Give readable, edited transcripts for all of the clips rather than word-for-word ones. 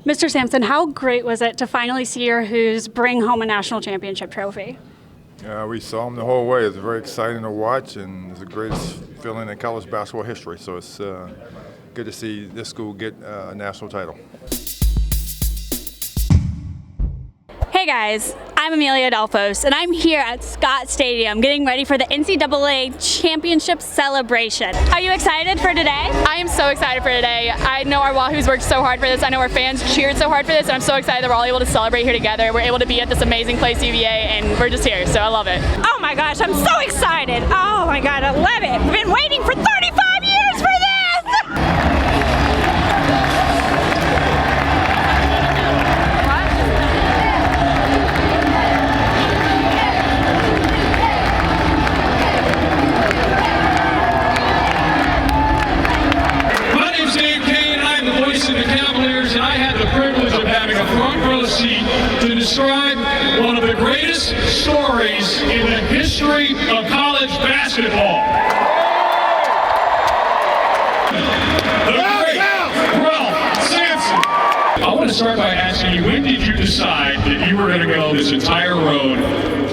Mr. Sampson, how great was it to finally see your Hoos bring home a national championship trophy? We saw them the whole way. It's very exciting to watch, and it's the greatest feeling in college basketball history. So it's good to see this school get a national title. Hey guys, I'm Amelia Delphos, and I'm here at Scott Stadium getting ready for the NCAA championship celebration. Are you excited for today? I am so excited for today. I know our Wahoos worked so hard for this. I know our fans cheered so hard for this, and I'm so excited that we're all able to celebrate here together. We're able to be at this amazing place, UVA, and we're just here, so I love it. Oh my gosh, I'm so excited. Oh my God, I love it. We've been waiting for 35 years for this! The voice of the Cavaliers, and I had the privilege of having a front row seat to describe one of the greatest stories in the history of college basketball. The great Ralph Sampson. I want to start by asking you, when did you decide that you were going to go this entire road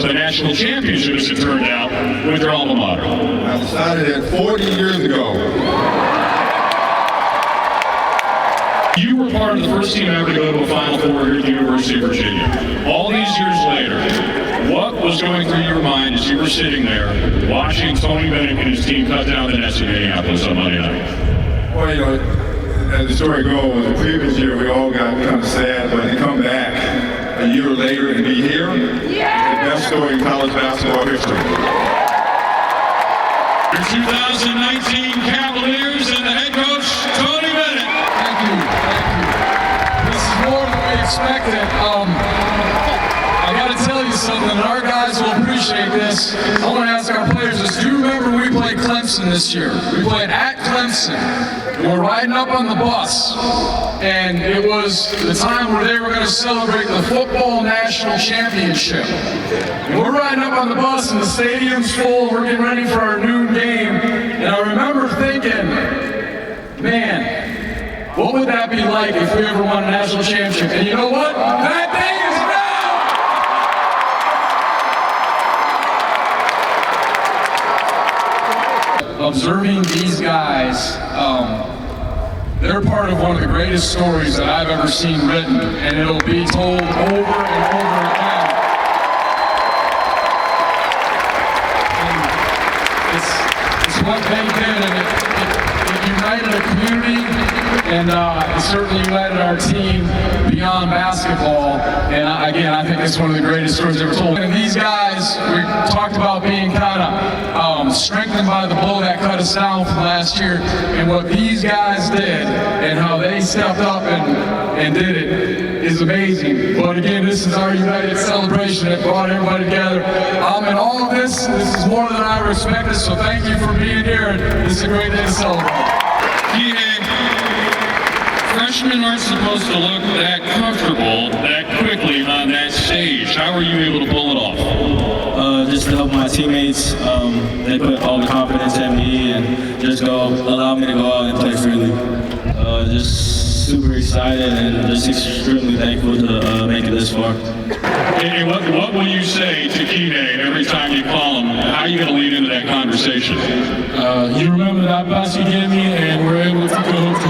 to the national championship, as it turned out, with your alma mater? I decided it 40 years ago. You were part of the first team ever to go to a Final Four here at the University of Virginia. All these years later, what was going through your mind as you were sitting there watching Tony Bennett and his team cut down the nets in Minneapolis on Monday night? Well, you know, as the story goes, the previous year we all got kind of sad, but to come back a year later and be here, the best story in college basketball history. Your 2019 Cavaliers and the head coach, Tony Bennett. Thank you. This is more than we expected. I got to tell you something, and our guys will appreciate this. I want to ask our players this. Do you remember we played Clemson this year? We played at Clemson. We're riding up on the bus, and it was the time where they were going to celebrate the football national championship. And we're riding up on the bus, and the stadium's full. We're getting ready for our noon game, and I remember thinking, man, what would that be like if we ever won a national championship? And you know what? That day is now! Observing these guys, they're part of one of the greatest stories that I've ever seen written, and it'll be told over and over again. And it's what they did, and it united a community, and it certainly united our team beyond basketball. And again, I think it's one of the greatest stories ever told. And these guys, we talked about being kind of strengthened by the blow that cut us down from last year. And what these guys did and how they stepped up and did it is amazing. But again, this is our united celebration that brought everybody together. And all of this is more than I ever expected. So thank you for being here. And this is a great day to celebrate. Freshmen aren't supposed to look that comfortable that quickly on that stage. How were you able to pull it off? Just to help my teammates. They put all the confidence in me and just allow me to go out and play freely. Just super excited and just extremely thankful to make it this far. And what will you say to Kine every time you call him? How are you going to lead into that conversation? You remember that pass you gave me, and we're able to go to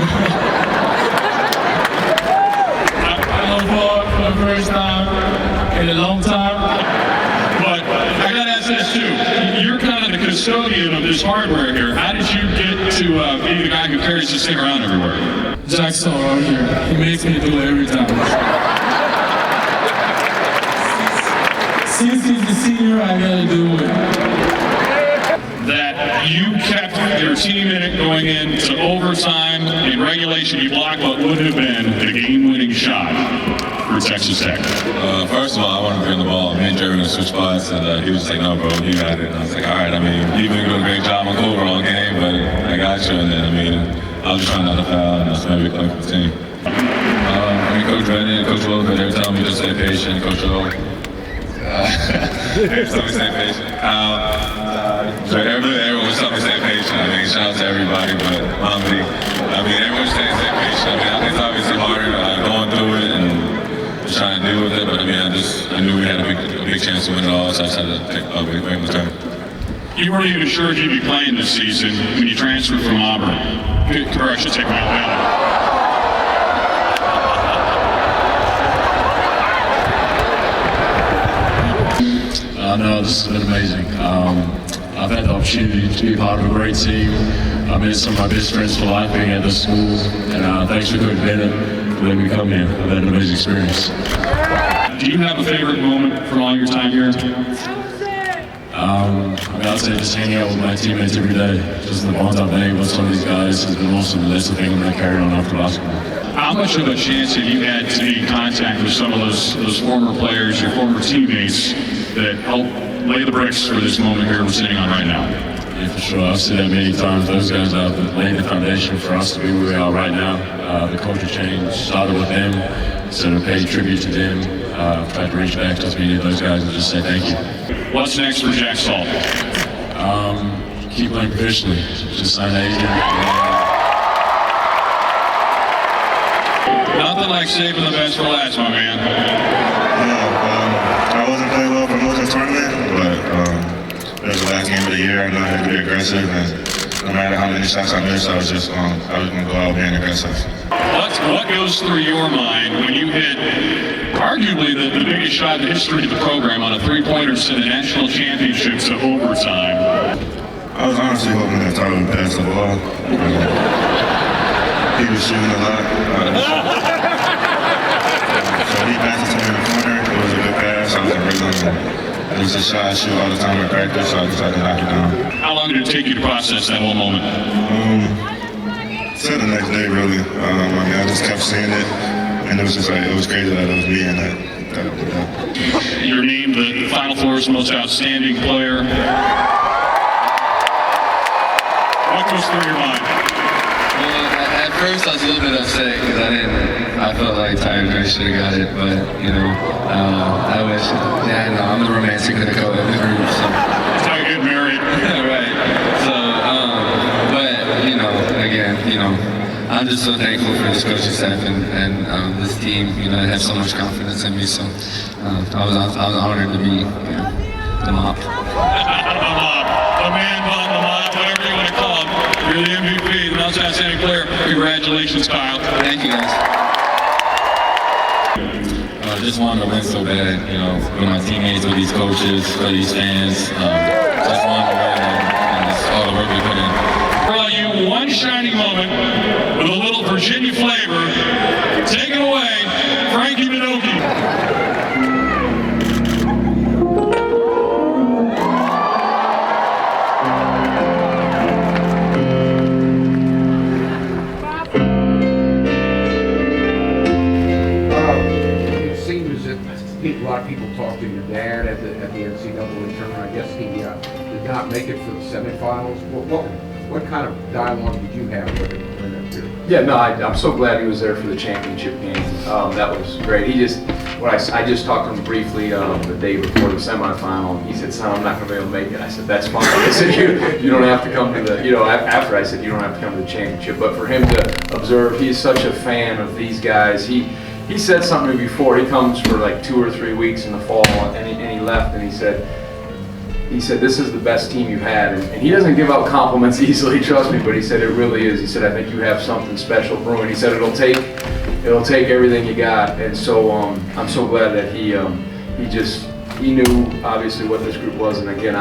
for the first time in a long time. But I got to ask this too. You're kind of the custodian of this hardware here. How did you get to be the guy who carries this thing around everywhere? Jackson around here. He makes me do it every time. Since he's the senior, I gotta do it. That you kept your team in it going into overtime. In regulation, you blocked what would have been the game-winning shot for Texas Tech. First of all, I wanted to bring the ball. Me and Jerry were going to switch spots, and he was like, no, bro, you got it. And I was like, all right, I mean, you've been doing a great job on the overall game, but I got you. And then, I mean, I was just trying not to foul, and that's maybe playing for the team. Coach Bennett and Coach Wilson, they were telling me to stay patient. Coach O, they told me to stay patient. Everyone was telling me to stay patient. I mean, shout out to everybody, but everyone staying patient. I mean, I think it's obviously harder going through happy with it, but I mean, I knew we had a big chance to win it all, so I just had to take a big return. You weren't even sure if you'd be playing this season when you transferred from Auburn. Correction, take my penalty. No, this has been amazing. I've had the opportunity to be part of a great team. I met some of my best friends for life being at this school, and thanks for Coach Bennett for letting me come here. I've had an amazing experience. Do you have a favorite moment from all your time here? I'd say just hanging out with my teammates every day. Just the bonds I've made with some of these guys has been awesome, and that's the thing I'm going to carry on after basketball. How much of a chance have you had to be in contact with some of those former players, your former teammates, that helped lay the bricks for this moment here we're sitting on right now? Yeah, for sure. I've said that many times. Those guys have laid the foundation for us to be where we are right now. The culture change started with them, so to pay tribute to them. I've tried to reach back to as many of those guys and just say thank you. What's next for Jack Salt? Keep playing professionally. Just sign an agent. Nothing like saving the best for last, my man. I wasn't playing well for most of the tournament, but it was the last game of the year. I know I had to be aggressive, and no matter how many shots I missed, I was going to go out being aggressive. What goes through your mind when you hit arguably the biggest shot in the history of the program on a three-pointer to the national championships of overtime? I was honestly hoping that Tyler would pass the ball. He was shooting a lot. So he passed it to me in the corner. It was a good pass. I was in rhythm. It was a shot I shoot all the time in practice, so I decided to knock it down. How long did it take you to process that whole moment? Till the next day, really. I just kept seeing it, and it was just like, it was crazy that it was me and that. You're named the Final Four's most outstanding player. What goes through your mind? Well, at first I was a little bit upset because I felt like Tyler should have got it, but I wish. Yeah, no, I'm the romantic of the group, so. That's how you get married. Right. So, but again, I'm just so thankful for this coaching staff and this team. They have so much confidence in me. So, I was honored to be, the mop. The man behind the mop, whatever you want to call him. You're the MVP, the most outstanding player. Congratulations, Kyle. Thank you, guys. I just wanted to win so bad, with my teammates, with these coaches, with these fans. Just wanted to win, and it's all the work we put in. Brought you one shining moment with a little Virginia flavor. Take it away, Frankie Minoki. A lot of people talk to your dad at the NCAA tournament. I guess he did not make it for the semifinals. What kind of dialogue did you have with him during that period? Yeah, no, I'm so glad he was there for the championship game. That was great. I just talked to him briefly the day before the semifinal. He said, "Son, I'm not going to be able to make it." I said, "That's fine." I said, "You don't have to come to the." After I said, "You don't have to come to the championship," but for him to observe, he's such a fan of these guys. He said something to me before. He comes for like 2 or 3 weeks in the fall, and he left, and he said, "This is the best team you've had." And he doesn't give out compliments easily, trust me, but he said it really is. He said, "I think you have something special brewing." He said it'll take everything you got, and so I'm so glad that he knew obviously what this group was, and again,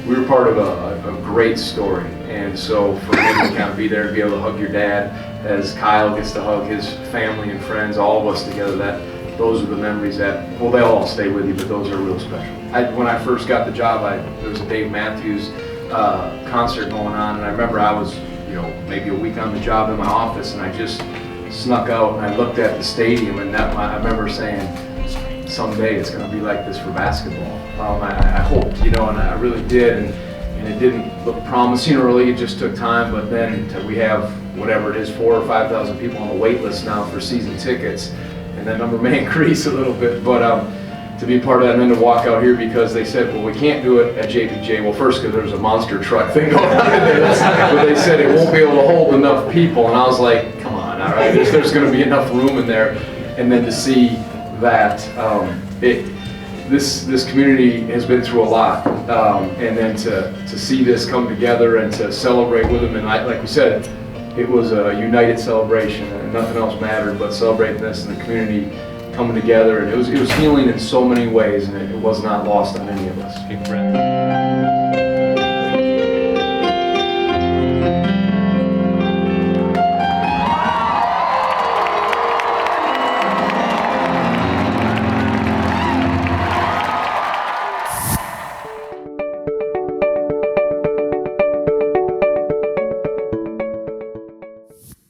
we were part of a great story, and so for him to kind of be there and be able to hug your dad, as Kyle gets to hug his family and friends, all of us together, those are the memories that, well, they'll all stay with you, but those are real special. When I first got the job, there was a Dave Matthews concert going on, and I remember I was, maybe a week on the job in my office, and I just snuck out and I looked at the stadium, and I remember saying, someday it's going to be like this for basketball. I hoped, and I really did, and it didn't look promising early. It just took time, but then we have whatever it is, 4,000 or 5,000 people on the wait list now for season tickets, and that number may increase a little bit, but to be part of that, and then to walk out here because they said, well, we can't do it at JPJ. Well, first because there's a monster truck thing going on in there, but they said it won't be able to hold enough people, and I was like, come on, all right, there's going to be enough room in there, and then to see that this community has been through a lot, and then to see this come together and to celebrate with them, and like we said, it was a united celebration, and nothing else mattered but celebrating this and the community coming together, and it was healing in so many ways, and it was not lost on any of us.